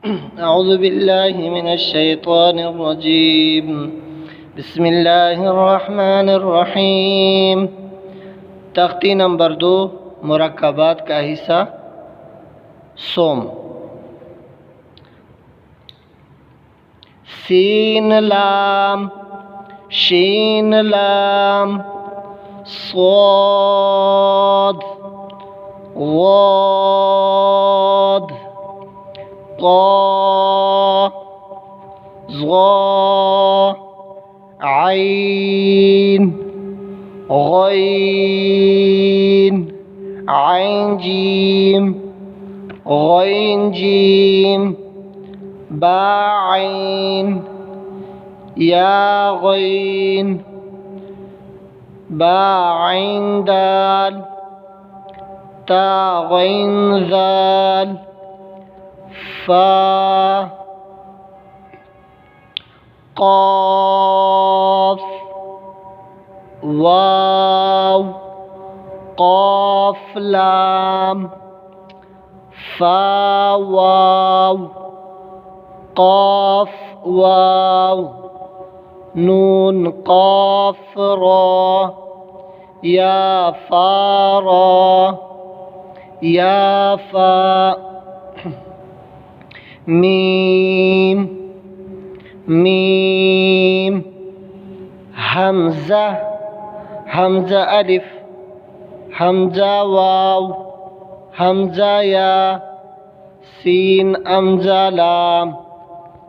अऊज़ु बिल्लाहि मिनश शैतानिर रजीम। बिस्मिल्लाहिर रहमानिर रहीम। तख्ती नंबर 2 मुरक्कबात का हिस्सा सोम। सीन लाम शीन लाम स्वाद वाद क़ाफ़ ज़ा ऐन ग़ैन ऐन जीम ग़ैन जीम बा ऐन या ग़ैन बा ऐन दाल ता ग़ैन ज़ाल फा क़ाफ़ वाव क़ाफ़ लाम फा वाव क़ाफ़ वाव नून क़ाफ़ रा या फा रा या फा मीम मीम हमज़ा हमज़ा अलिफ हमज़ा वाव हमज़ा या सीन हमज़ा लाम